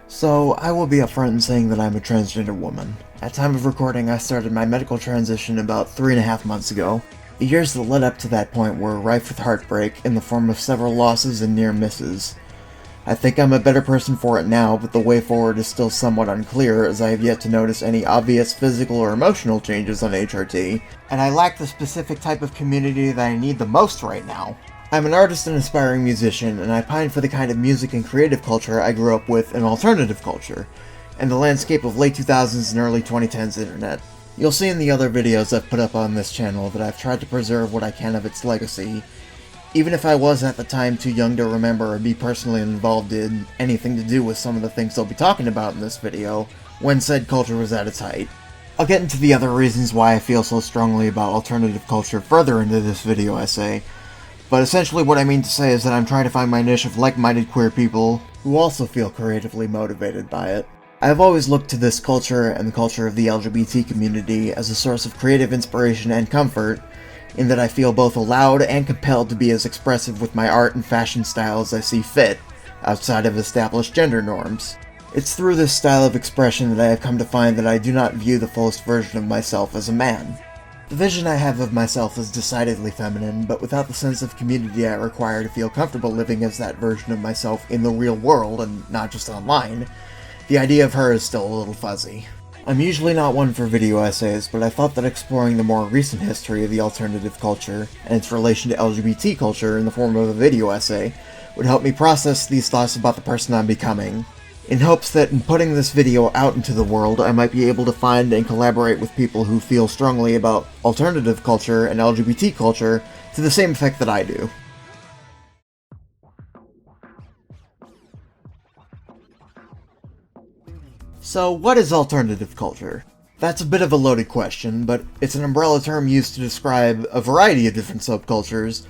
So, I will be upfront in saying that I'm a transgender woman. At time of recording, I started my medical transition about 3.5 months ago. The years that led up to that point were rife with heartbreak in the form of several losses and near misses. I think I'm a better person for it now, but the way forward is still somewhat unclear, as I have yet to notice any obvious physical or emotional changes on HRT, and I lack the specific type of community that I need the most right now. I'm an artist and aspiring musician, and I pine for the kind of music and creative culture I grew up with in alternative culture, and the landscape of late 2000s and early 2010s internet. You'll see in the other videos I've put up on this channel that I've tried to preserve what I can of its legacy, even if I was at the time too young to remember or be personally involved in anything to do with some of the things I'll be talking about in this video, when said culture was at its height. I'll get into the other reasons why I feel so strongly about alternative culture further into this video essay, but essentially what I mean to say is that I'm trying to find my niche of like-minded queer people who also feel creatively motivated by it. I have always looked to this culture and the culture of the LGBT community as a source of creative inspiration and comfort, in that I feel both allowed and compelled to be as expressive with my art and fashion style as I see fit, outside of established gender norms. It's through this style of expression that I have come to find that I do not view the fullest version of myself as a man. The vision I have of myself is decidedly feminine, but without the sense of community I require to feel comfortable living as that version of myself in the real world and not just online, the idea of her is still a little fuzzy. I'm usually not one for video essays, but I thought that exploring the more recent history of the alternative culture and its relation to LGBT culture in the form of a video essay would help me process these thoughts about the person I'm becoming, in hopes that in putting this video out into the world I might be able to find and collaborate with people who feel strongly about alternative culture and LGBT culture to the same effect that I do. So, what is alternative culture? That's a bit of a loaded question, but it's an umbrella term used to describe a variety of different subcultures,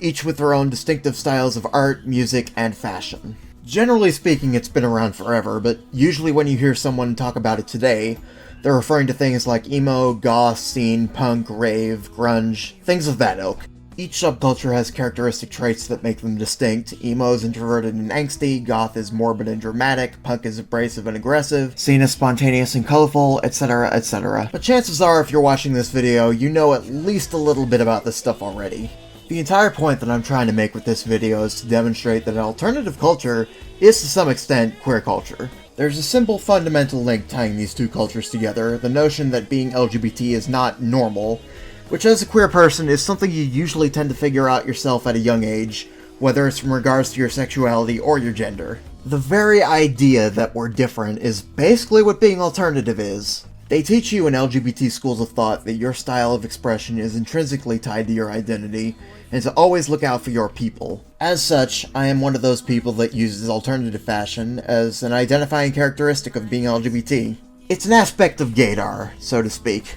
each with their own distinctive styles of art, music, and fashion. Generally speaking, it's been around forever, but usually when you hear someone talk about it today, they're referring to things like emo, goth, scene, punk, rave, grunge, things of that ilk. Each subculture has characteristic traits that make them distinct. Emo is introverted and angsty, goth is morbid and dramatic, punk is abrasive and aggressive, scene is spontaneous and colorful, etc, etc. But chances are, if you're watching this video, you know at least a little bit about this stuff already. The entire point that I'm trying to make with this video is to demonstrate that alternative culture is to some extent queer culture. There's a simple fundamental link tying these two cultures together, the notion that being LGBT is not normal, which as a queer person is something you usually tend to figure out yourself at a young age, whether it's in regards to your sexuality or your gender. The very idea that we're different is basically what being alternative is. They teach you in LGBT schools of thought that your style of expression is intrinsically tied to your identity, and to always look out for your people. As such, I am one of those people that uses alternative fashion as an identifying characteristic of being LGBT. It's an aspect of gaydar, so to speak.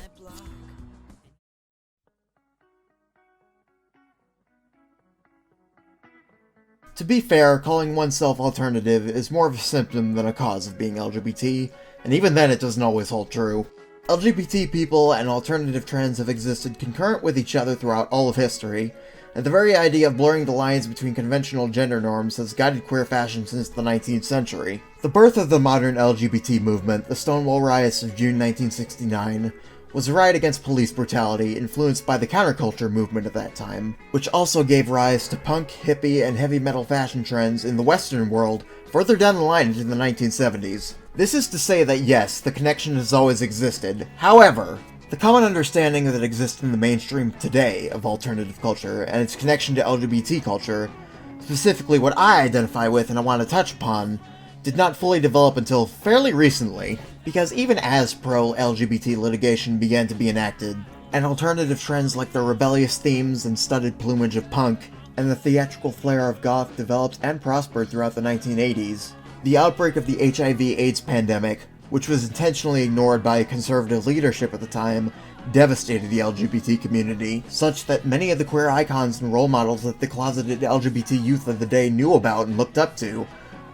To be fair, calling oneself alternative is more of a symptom than a cause of being LGBT, and even then it doesn't always hold true. LGBT people and alternative trends have existed concurrent with each other throughout all of history, and the very idea of blurring the lines between conventional gender norms has guided queer fashion since the 19th century. The birth of the modern LGBT movement, the Stonewall Riots of June 1969, was a riot against police brutality influenced by the counterculture movement of that time, which also gave rise to punk, hippie, and heavy metal fashion trends in the Western world further down the line into the 1970s. This is to say that yes, the connection has always existed. However, the common understanding that exists in the mainstream today of alternative culture and its connection to LGBT culture, specifically what I identify with and I want to touch upon, did not fully develop until fairly recently, because even as pro-LGBT litigation began to be enacted, and alternative trends like the rebellious themes and studded plumage of punk, and the theatrical flair of goth developed and prospered throughout the 1980s, the outbreak of the HIV/AIDS pandemic, which was intentionally ignored by conservative leadership at the time, devastated the LGBT community, such that many of the queer icons and role models that the closeted LGBT youth of the day knew about and looked up to,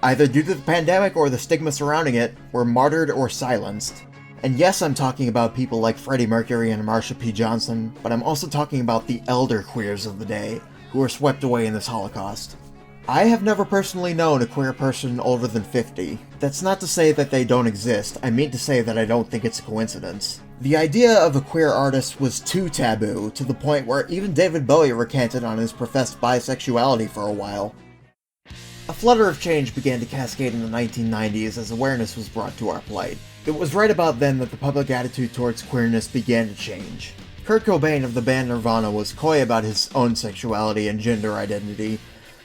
either due to the pandemic or the stigma surrounding it, were martyred or silenced. And yes, I'm talking about people like Freddie Mercury and Marsha P. Johnson, but I'm also talking about the elder queers of the day, who were swept away in this Holocaust. I have never personally known a queer person older than 50. That's not to say that they don't exist, I mean to say that I don't think it's a coincidence. The idea of a queer artist was too taboo, to the point where even David Bowie recanted on his professed bisexuality for a while. A flutter of change began to cascade in the 1990s as awareness was brought to our plight. It was right about then that the public attitude towards queerness began to change. Kurt Cobain of the band Nirvana was coy about his own sexuality and gender identity,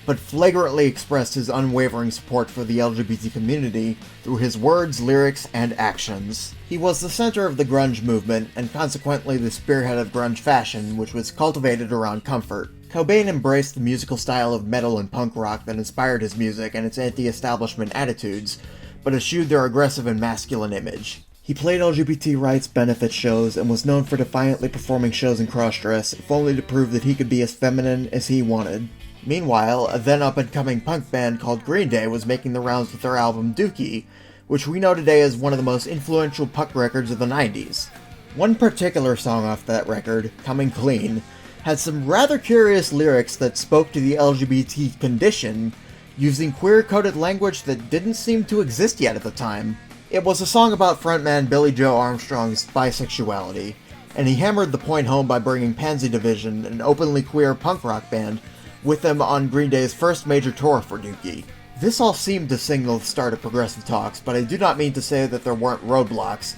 but flagrantly expressed his unwavering support for the LGBT community through his words, lyrics, and actions. He was the center of the grunge movement, and consequently the spearhead of grunge fashion, which was cultivated around comfort. Cobain embraced the musical style of metal and punk rock that inspired his music and its anti-establishment attitudes, but eschewed their aggressive and masculine image. He played LGBT rights benefit shows and was known for defiantly performing shows in cross-dress, if only to prove that he could be as feminine as he wanted. Meanwhile, a then up-and-coming punk band called Green Day was making the rounds with their album Dookie, which we know today as one of the most influential punk records of the 90s. One particular song off that record, Coming Clean, had some rather curious lyrics that spoke to the LGBT condition, using queer-coded language that didn't seem to exist yet at the time. It was a song about frontman Billy Joe Armstrong's bisexuality, and he hammered the point home by bringing Pansy Division, an openly queer punk rock band, with them on Green Day's first major tour for Dookie. This all seemed to signal the start of progressive talks, but I do not mean to say that there weren't roadblocks,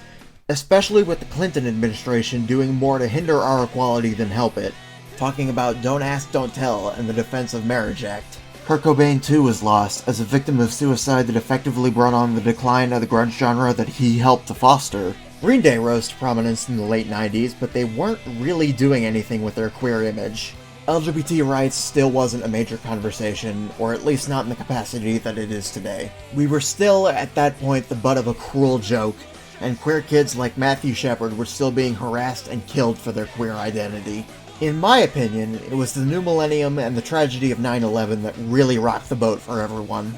especially with the Clinton administration doing more to hinder our equality than help it, talking about Don't Ask, Don't Tell and the Defense of Marriage Act. Kurt Cobain too was lost, as a victim of suicide that effectively brought on the decline of the grunge genre that he helped to foster. Green Day rose to prominence in the late 90s, but they weren't really doing anything with their queer image. LGBT rights still wasn't a major conversation, or at least not in the capacity that it is today. We were still, at that point, the butt of a cruel joke, and queer kids like Matthew Shepard were still being harassed and killed for their queer identity. In my opinion, it was the new millennium and the tragedy of 9/11 that really rocked the boat for everyone.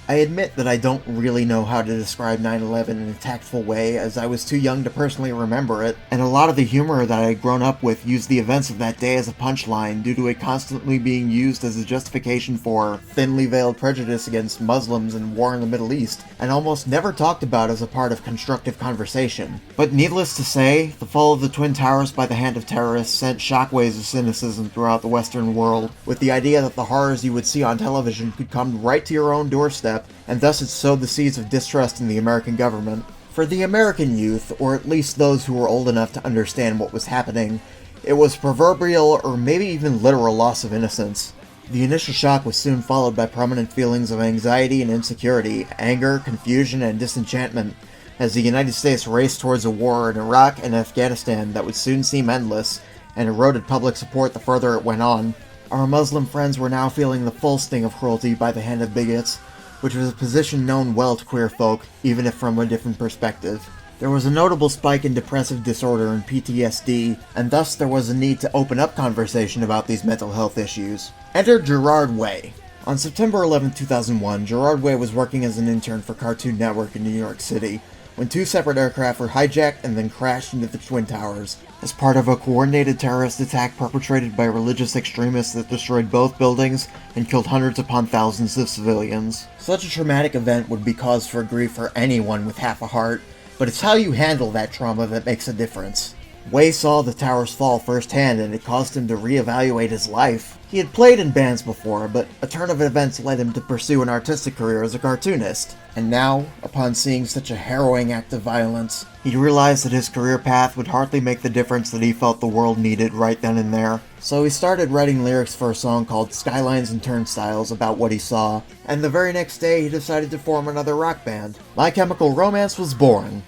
I admit that I don't really know how to describe 9/11 in a tactful way, as I was too young to personally remember it, and a lot of the humor that I had grown up with used the events of that day as a punchline due to it constantly being used as a justification for thinly veiled prejudice against Muslims and war in the Middle East, and almost never talked about as a part of constructive conversation. But needless to say, the fall of the Twin Towers by the hand of terrorists sent shockwaves of cynicism throughout the Western world, with the idea that the horrors you would see on television could come right to your own doorstep, and thus it sowed the seeds of distrust in the American government. For the American youth, or at least those who were old enough to understand what was happening, it was proverbial or maybe even literal loss of innocence. The initial shock was soon followed by prominent feelings of anxiety and insecurity, anger, confusion, and disenchantment, as the United States raced towards a war in Iraq and Afghanistan that would soon seem endless, and eroded public support the further it went on. Our Muslim friends were now feeling the full sting of cruelty by the hand of bigots, which was a position known well to queer folk, even if from a different perspective. There was a notable spike in depressive disorder and PTSD, and thus there was a need to open up conversation about these mental health issues. Enter Gerard Way. On September 11, 2001, Gerard Way was working as an intern for Cartoon Network in New York City, when two separate aircraft were hijacked and then crashed into the Twin Towers, as part of a coordinated terrorist attack perpetrated by religious extremists that destroyed both buildings and killed hundreds upon thousands of civilians. Such a traumatic event would be cause for grief for anyone with half a heart, but it's how you handle that trauma that makes a difference. Way saw the towers fall firsthand, and it caused him to reevaluate his life. He had played in bands before, but a turn of events led him to pursue an artistic career as a cartoonist. And now, upon seeing such a harrowing act of violence, he realized that his career path would hardly make the difference that he felt the world needed right then and there. So he started writing lyrics for a song called Skylines and Turnstiles about what he saw, and the very next day he decided to form another rock band. My Chemical Romance was born.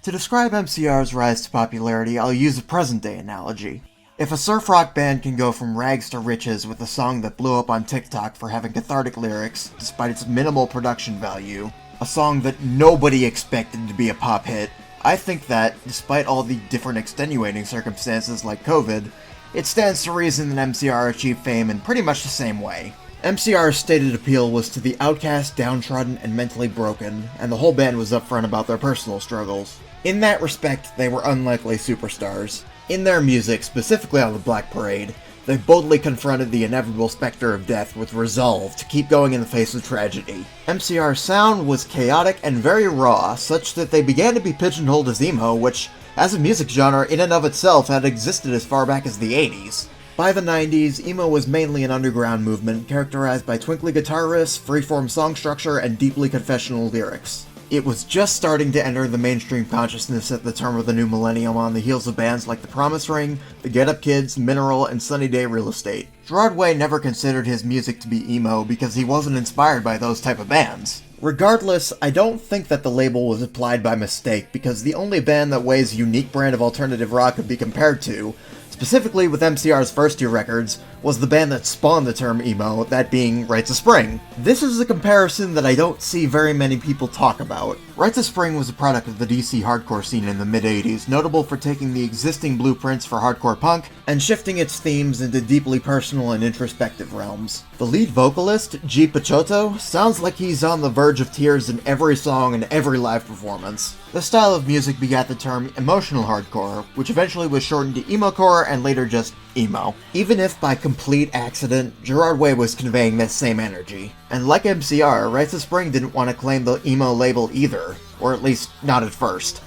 To describe MCR's rise to popularity, I'll use a present-day analogy. If a surf rock band can go from rags to riches with a song that blew up on TikTok for having cathartic lyrics, despite its minimal production value, a song that nobody expected to be a pop hit, I think that, despite all the different extenuating circumstances like COVID, it stands to reason that MCR achieved fame in pretty much the same way. MCR's stated appeal was to the outcast, downtrodden, and mentally broken, and the whole band was upfront about their personal struggles. In that respect, they were unlikely superstars. In their music, specifically on the Black Parade, they boldly confronted the inevitable specter of death with resolve to keep going in the face of tragedy. MCR's sound was chaotic and very raw, such that they began to be pigeonholed as emo, which, as a music genre in and of itself, had existed as far back as the 80s. By the 90s, emo was mainly an underground movement characterized by twinkly guitar riffs, freeform song structure, and deeply confessional lyrics. It was just starting to enter the mainstream consciousness at the turn of the new millennium on the heels of bands like The Promise Ring, The Get Up Kids, Mineral, and Sunny Day Real Estate. Gerard Way never considered his music to be emo because he wasn't inspired by those type of bands. Regardless, I don't think that the label was applied by mistake, because the only band that Way's unique brand of alternative rock could be compared to, specifically with MCR's first two records, was the band that spawned the term emo, that being Rites of Spring. This is a comparison that I don't see very many people talk about. Rites of Spring was a product of the DC hardcore scene in the mid-80s, notable for taking the existing blueprints for hardcore punk and shifting its themes into deeply personal and introspective realms. The lead vocalist, G. Pachotto, sounds like he's on the verge of tears in every song and every live performance. This style of music begat the term emotional hardcore, which eventually was shortened to emocore and later just emo. Even if by complete accident, Gerard Way was conveying this same energy. And like MCR, Rites of Spring didn't want to claim the emo label either, or at least not at first.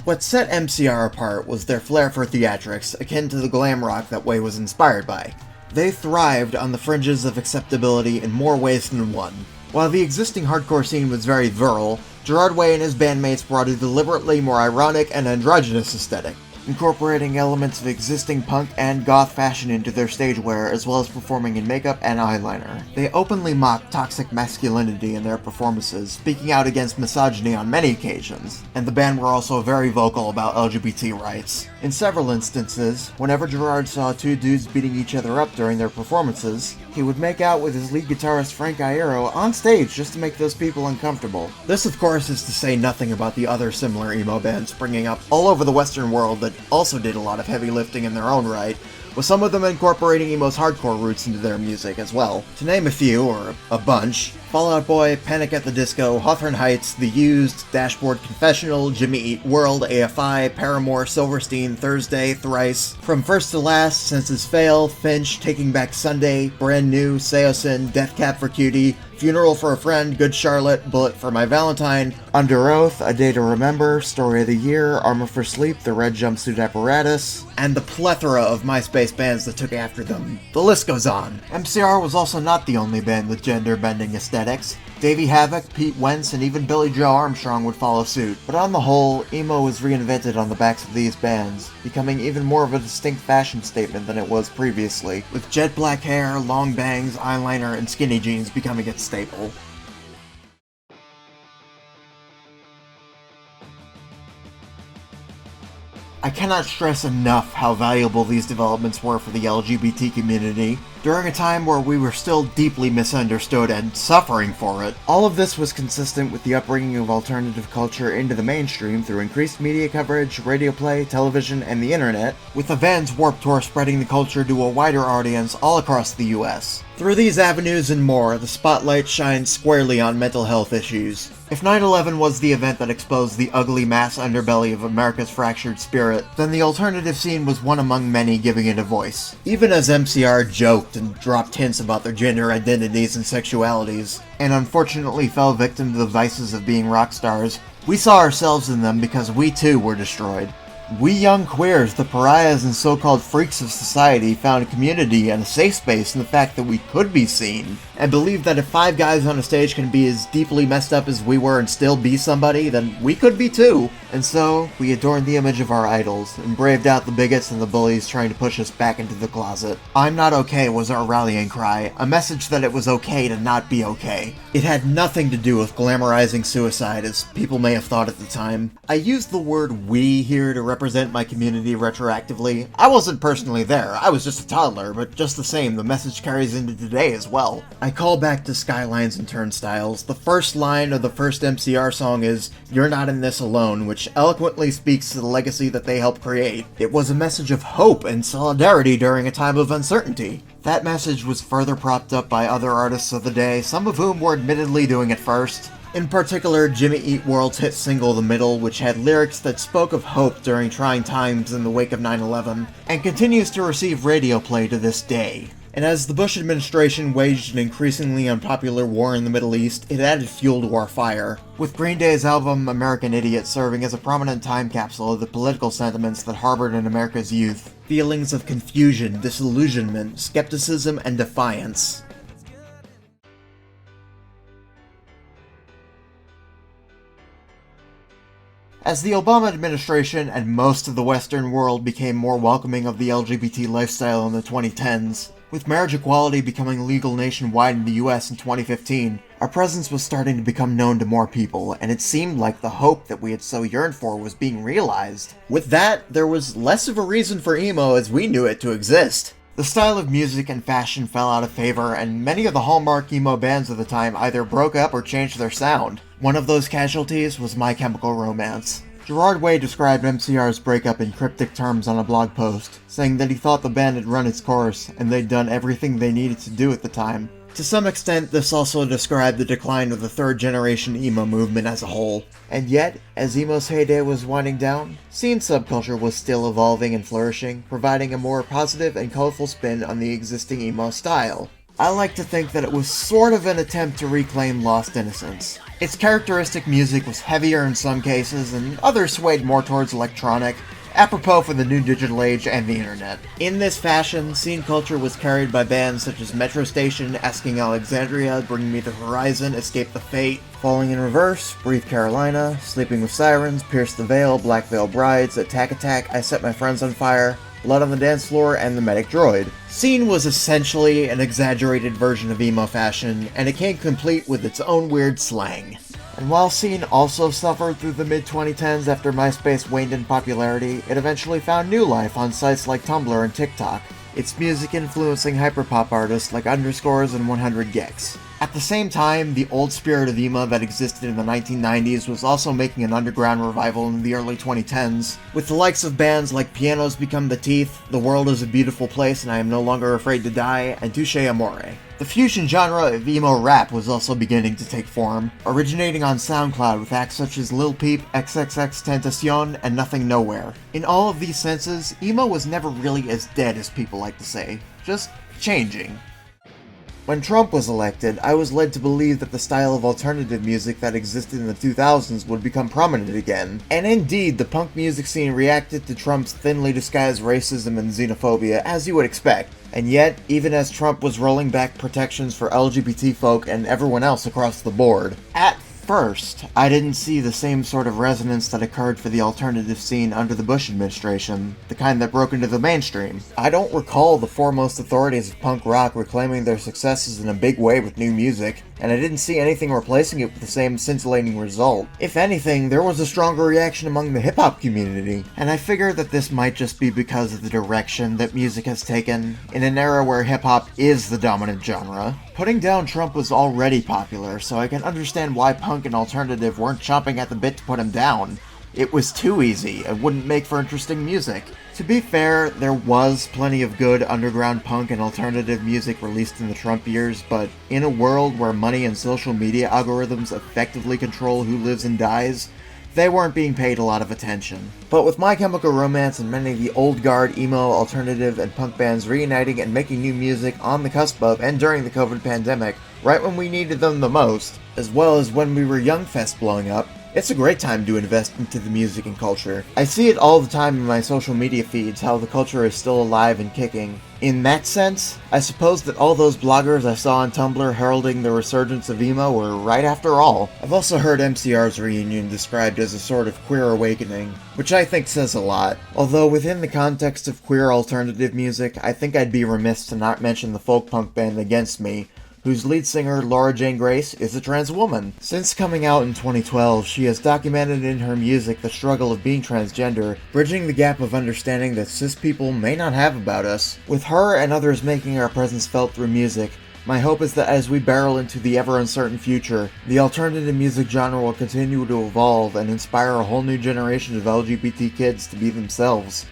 What set MCR apart was their flair for theatrics, akin to the glam rock that Way was inspired by. They thrived on the fringes of acceptability in more ways than one. While the existing hardcore scene was very virile, Gerard Way and his bandmates brought a deliberately more ironic and androgynous aesthetic, incorporating elements of existing punk and goth fashion into their stage wear, as well as performing in makeup and eyeliner. They openly mocked toxic masculinity in their performances, speaking out against misogyny on many occasions, and the band were also very vocal about LGBT rights. In several instances, whenever Gerard saw two dudes beating each other up during their performances, he would make out with his lead guitarist Frank Iero on stage just to make those people uncomfortable. This, of course, is to say nothing about the other similar emo bands springing up all over the Western world that also did a lot of heavy lifting in their own right, with some of them incorporating emo's hardcore roots into their music as well. To name a few, or a bunch: Fall Out Boy, Panic at the Disco, Hawthorne Heights, The Used, Dashboard Confessional, Jimmy Eat World, AFI, Paramore, Silverstein, Thursday, Thrice, From First to Last, Senses Fail, Finch, Taking Back Sunday, Brand New, Seosin, Death Cab for Cutie, Funeral for a Friend, Good Charlotte, Bullet for My Valentine, Under Oath, A Day to Remember, Story of the Year, Armor for Sleep, The Red Jumpsuit Apparatus, and the plethora of MySpace bands that took after them. The list goes on. MCR was also not the only band with gender-bending aesthetics. Davey Havok, Pete Wentz, and even Billy Joe Armstrong would follow suit. But on the whole, emo was reinvented on the backs of these bands, becoming even more of a distinct fashion statement than it was previously, with jet black hair, long bangs, eyeliner, and skinny jeans becoming its staple. I cannot stress enough how valuable these developments were for the LGBT community. During a time where we were still deeply misunderstood and suffering for it, all of this was consistent with the upbringing of alternative culture into the mainstream through increased media coverage, radio play, television, and the internet, with the Vans Warped Tour spreading the culture to a wider audience all across the US. Through these avenues and more, the spotlight shines squarely on mental health issues. If 9/11 was the event that exposed the ugly mass underbelly of America's fractured spirit, then the alternative scene was one among many giving it a voice. Even as MCR joked and dropped hints about their gender identities and sexualities, and unfortunately fell victim to the vices of being rock stars, we saw ourselves in them because we too were destroyed. We young queers, the pariahs and so-called freaks of society, found community and a safe space in the fact that we could be seen, and believed that if 5 guys on a stage can be as deeply messed up as we were and still be somebody, then we could be too. And so, we adorned the image of our idols, and braved out the bigots and the bullies trying to push us back into the closet. I'm not okay was our rallying cry, a message that it was okay to not be okay. It had nothing to do with glamorizing suicide, as people may have thought at the time. I use the word we here to represent represent my community retroactively. I wasn't personally there, I was just a toddler, but just the same, the message carries into today as well. I call back to Skylines and Turnstiles. The first line of the first MCR song is, "You're not in this alone," which eloquently speaks to the legacy that they helped create. It was a message of hope and solidarity during a time of uncertainty. That message was further propped up by other artists of the day, some of whom were admittedly doing it first. In particular, Jimmy Eat World's hit single The Middle, which had lyrics that spoke of hope during trying times in the wake of 9/11, and continues to receive radio play to this day. And as the Bush administration waged an increasingly unpopular war in the Middle East, it added fuel to our fire, with Green Day's album American Idiot serving as a prominent time capsule of the political sentiments that harbored in America's youth. Feelings of confusion, disillusionment, skepticism, and defiance. As the Obama administration and most of the Western world became more welcoming of the LGBT lifestyle in the 2010s, with marriage equality becoming legal nationwide in the US in 2015, our presence was starting to become known to more people, and it seemed like the hope that we had so yearned for was being realized. With that, there was less of a reason for emo as we knew it to exist. The style of music and fashion fell out of favor, and many of the hallmark emo bands of the time either broke up or changed their sound. One of those casualties was My Chemical Romance. Gerard Way described MCR's breakup in cryptic terms on a blog post, saying that he thought the band had run its course, and they'd done everything they needed to do at the time. To some extent, this also described the decline of the third-generation emo movement as a whole. And yet, as emo's heyday was winding down, scene subculture was still evolving and flourishing, providing a more positive and colorful spin on the existing emo style. I like to think that it was sort of an attempt to reclaim lost innocence. Its characteristic music was heavier in some cases, and others swayed more towards electronic, apropos for the new digital age and the internet. In this fashion, scene culture was carried by bands such as Metro Station, Asking Alexandria, Bring Me the Horizon, Escape the Fate, Falling in Reverse, Breathe Carolina, Sleeping with Sirens, Pierce the Veil, Black Veil Brides, Attack Attack, I Set My Friends on Fire, Blood on the Dance Floor, and The Medic Droid. Scene was essentially an exaggerated version of emo fashion, and it came complete with its own weird slang. And while Scene also suffered through the mid-2010s after MySpace waned in popularity, it eventually found new life on sites like Tumblr and TikTok, its music influencing hyperpop artists like Underscores and 100 Gex. At the same time, the old spirit of emo that existed in the 1990s was also making an underground revival in the early 2010s, with the likes of bands like Pianos Become the Teeth, The World is a Beautiful Place and I Am No Longer Afraid to Die, and Touche Amore. The fusion genre of emo rap was also beginning to take form, originating on SoundCloud with acts such as Lil Peep, XXXTentacion, and Nothing Nowhere. In all of these senses, emo was never really as dead as people like to say, just changing. When Trump was elected, I was led to believe that the style of alternative music that existed in the 2000s would become prominent again. And indeed, the punk music scene reacted to Trump's thinly disguised racism and xenophobia, as you would expect. And yet, even as Trump was rolling back protections for LGBT folk and everyone else across the board, at first, I didn't see the same sort of resonance that occurred for the alternative scene under the Bush administration, the kind that broke into the mainstream. I don't recall the foremost authorities of punk rock reclaiming their successes in a big way with new music, and I didn't see anything replacing it with the same scintillating result. If anything, there was a stronger reaction among the hip-hop community, and I figure that this might just be because of the direction that music has taken, in an era where hip-hop is the dominant genre. Putting down Trump was already popular, so I can understand why punk and alternative weren't chomping at the bit to put him down. It was too easy, and wouldn't make for interesting music. To be fair, there was plenty of good underground punk and alternative music released in the Trump years, but in a world where money and social media algorithms effectively control who lives and dies, they weren't being paid a lot of attention. But with My Chemical Romance and many of the old guard emo, alternative, and punk bands reuniting and making new music on the cusp of and during the COVID pandemic, right when we needed them the most, as well as when we were Young Fest blowing up, it's a great time to invest into the music and culture. I see it all the time in my social media feeds how the culture is still alive and kicking. In that sense, I suppose that all those bloggers I saw on Tumblr heralding the resurgence of emo were right after all. I've also heard MCR's reunion described as a sort of queer awakening, which I think says a lot. Although within the context of queer alternative music, I think I'd be remiss to not mention the folk punk band Against Me, whose lead singer, Laura Jane Grace, is a trans woman. Since coming out in 2012, she has documented in her music the struggle of being transgender, bridging the gap of understanding that cis people may not have about us. With her and others making our presence felt through music, my hope is that as we barrel into the ever-uncertain future, the alternative music genre will continue to evolve and inspire a whole new generation of LGBT kids to be themselves.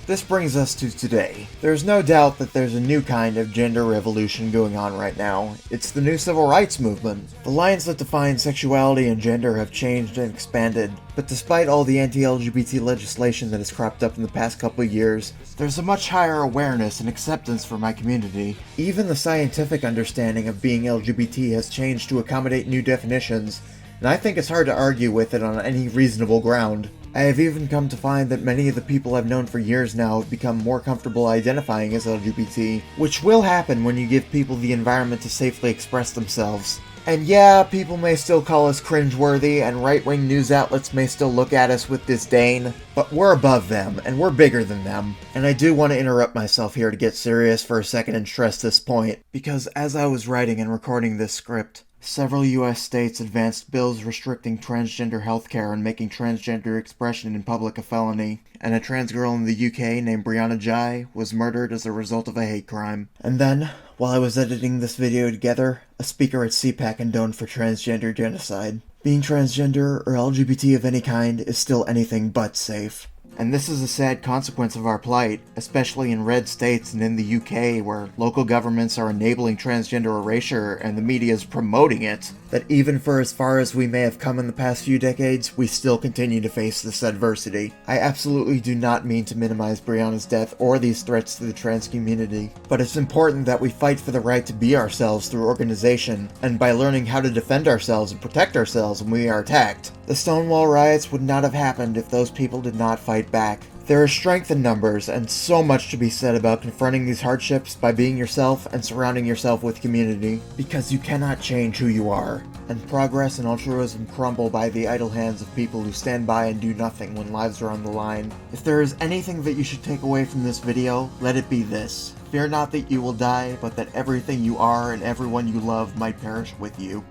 This brings us to today. There's no doubt that there's a new kind of gender revolution going on right now. It's the new civil rights movement. The lines that define sexuality and gender have changed and expanded, but despite all the anti-LGBT legislation that has cropped up in the past couple of years, there's a much higher awareness and acceptance for my community. Even the scientific understanding of being LGBT has changed to accommodate new definitions, and I think it's hard to argue with it on any reasonable ground. I have even come to find that many of the people I've known for years now have become more comfortable identifying as LGBT, which will happen when you give people the environment to safely express themselves. And yeah, people may still call us cringeworthy, and right-wing news outlets may still look at us with disdain, but we're above them, and we're bigger than them. And I do want to interrupt myself here to get serious for a second and stress this point, because as I was writing and recording this script, several US states advanced bills restricting transgender healthcare and making transgender expression in public a felony, and a trans girl in the UK named Brianna Jai was murdered as a result of a hate crime. And then, while I was editing this video together, a speaker at CPAC condoned for transgender genocide. Being transgender or LGBT of any kind is still anything but safe. And this is a sad consequence of our plight, especially in red states and in the UK, where local governments are enabling transgender erasure and the media is promoting it, that even for as far as we may have come in the past few decades, we still continue to face this adversity. I absolutely do not mean to minimize Brianna's death or these threats to the trans community, but it's important that we fight for the right to be ourselves through organization, and by learning how to defend ourselves and protect ourselves when we are attacked. The Stonewall riots would not have happened if those people did not fight back. There is strength in numbers, and so much to be said about confronting these hardships by being yourself and surrounding yourself with community, because you cannot change who you are, and progress and altruism crumble by the idle hands of people who stand by and do nothing when lives are on the line. If there is anything that you should take away from this video, let it be this. Fear not that you will die, but that everything you are and everyone you love might perish with you.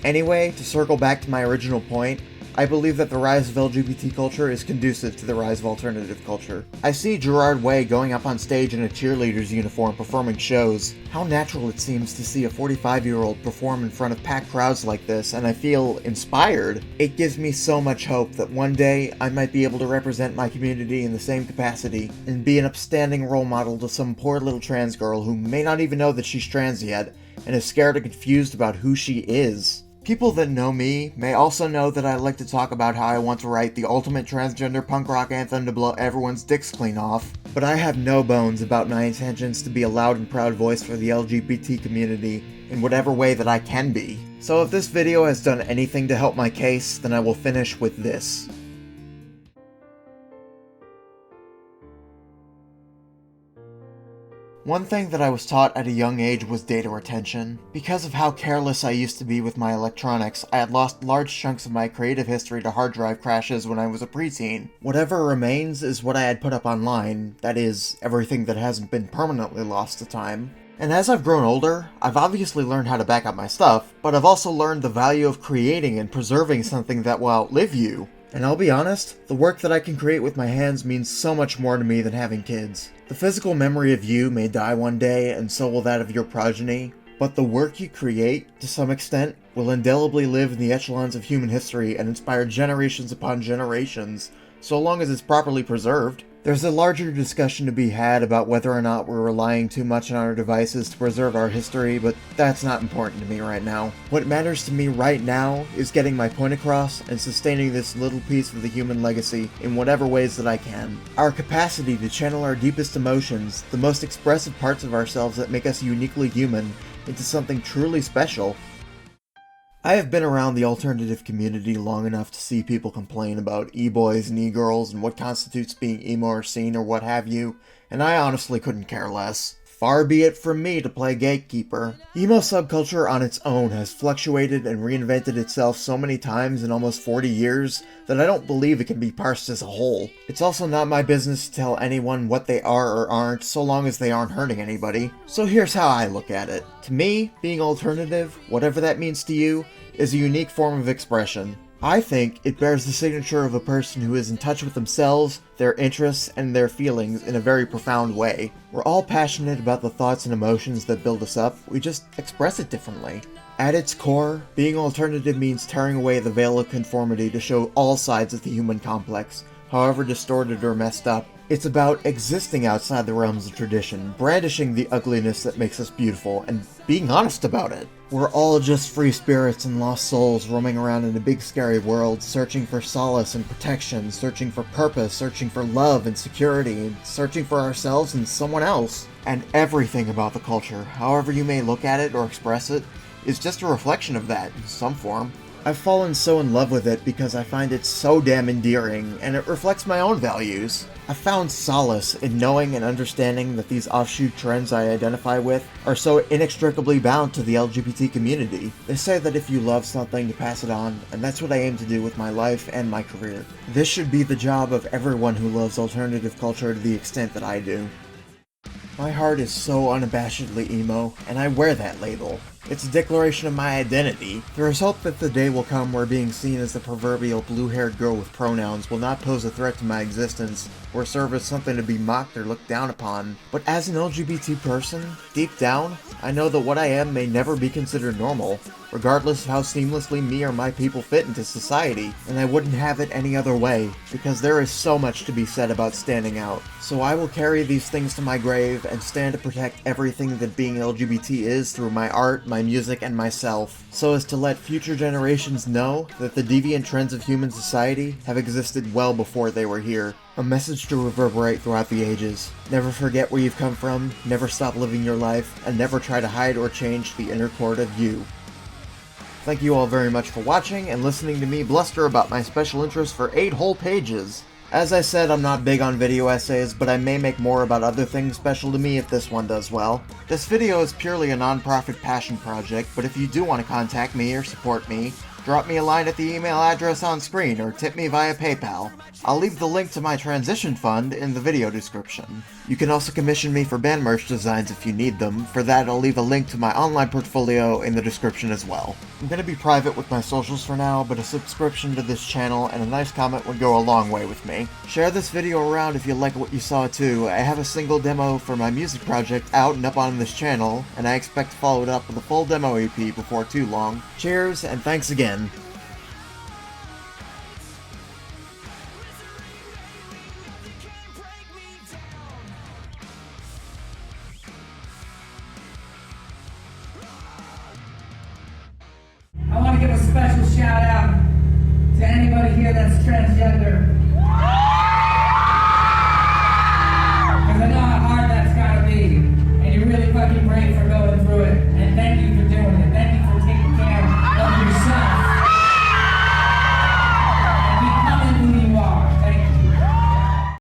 Anyway, to circle back to my original point, I believe that the rise of LGBT culture is conducive to the rise of alternative culture. I see Gerard Way going up on stage in a cheerleader's uniform performing shows. How natural it seems to see a 45-year-old perform in front of packed crowds like this, and I feel inspired. It gives me so much hope that one day I might be able to represent my community in the same capacity, and be an upstanding role model to some poor little trans girl who may not even know that she's trans yet, and is scared or confused about who she is. People that know me may also know that I like to talk about how I want to write the ultimate transgender punk rock anthem to blow everyone's dicks clean off, but I have no bones about my intentions to be a loud and proud voice for the LGBT community in whatever way that I can be. So if this video has done anything to help my case, then I will finish with this. One thing that I was taught at a young age was data retention. Because of how careless I used to be with my electronics, I had lost large chunks of my creative history to hard drive crashes when I was a preteen. Whatever remains is what I had put up online, that is, everything that hasn't been permanently lost to time. And as I've grown older, I've obviously learned how to back up my stuff, but I've also learned the value of creating and preserving something that will outlive you. And I'll be honest, the work that I can create with my hands means so much more to me than having kids. The physical memory of you may die one day, and so will that of your progeny, but the work you create, to some extent, will indelibly live in the echelons of human history and inspire generations upon generations, so long as it's properly preserved. There's a larger discussion to be had about whether or not we're relying too much on our devices to preserve our history, but that's not important to me right now. What matters to me right now is getting my point across and sustaining this little piece of the human legacy in whatever ways that I can. Our capacity to channel our deepest emotions, the most expressive parts of ourselves that make us uniquely human, into something truly special. I have been around the alternative community long enough to see people complain about e-boys and e-girls and what constitutes being emo or seen or what have you, and I honestly couldn't care less. Far be it from me to play gatekeeper. Emo subculture on its own has fluctuated and reinvented itself so many times in almost 40 years that I don't believe it can be parsed as a whole. It's also not my business to tell anyone what they are or aren't, so long as they aren't hurting anybody. So here's how I look at it. To me, being alternative, whatever that means to you, is a unique form of expression. I think it bears the signature of a person who is in touch with themselves, their interests, and their feelings in a very profound way. We're all passionate about the thoughts and emotions that build us up, we just express it differently. At its core, being alternative means tearing away the veil of conformity to show all sides of the human complex, however distorted or messed up. It's about existing outside the realms of tradition, brandishing the ugliness that makes us beautiful, and being honest about it. We're all just free spirits and lost souls roaming around in a big scary world, searching for solace and protection, searching for purpose, searching for love and security, and searching for ourselves and someone else. And everything about the culture, however you may look at it or express it, is just a reflection of that in some form. I've fallen so in love with it because I find it so damn endearing, and it reflects my own values. I've found solace in knowing and understanding that these offshoot trends I identify with are so inextricably bound to the LGBT community. They say that if you love something, you pass it on, and that's what I aim to do with my life and my career. This should be the job of everyone who loves alternative culture to the extent that I do. My heart is so unabashedly emo, and I wear that label. It's a declaration of my identity. There is hope that the day will come where being seen as the proverbial blue-haired girl with pronouns will not pose a threat to my existence, or serve as something to be mocked or looked down upon. But as an LGBT person, deep down, I know that what I am may never be considered normal, regardless of how seamlessly me or my people fit into society, and I wouldn't have it any other way, because there is so much to be said about standing out. So I will carry these things to my grave and stand to protect everything that being LGBT is through my art, my music, and myself, so as to let future generations know that the deviant trends of human society have existed well before they were here. A message to reverberate throughout the ages. Never forget where you've come from, never stop living your life, and never try to hide or change the inner core of you. Thank you all very much for watching and listening to me bluster about my special interest for 8 whole pages. As I said, I'm not big on video essays, but I may make more about other things special to me if this one does well. This video is purely a non-profit passion project, but if you do want to contact me or support me, drop me a line at the email address on screen or tip me via PayPal. I'll leave the link to my transition fund in the video description. You can also commission me for band merch designs if you need them. For that, I'll leave a link to my online portfolio in the description as well. I'm going to be private with my socials for now, but a subscription to this channel and a nice comment would go a long way with me. Share this video around if you like what you saw too. I have a single demo for my music project out and up on this channel, and I expect to follow it up with a full demo EP before too long. Cheers, and thanks again. I want to give a special shout out to anybody here that's transgender.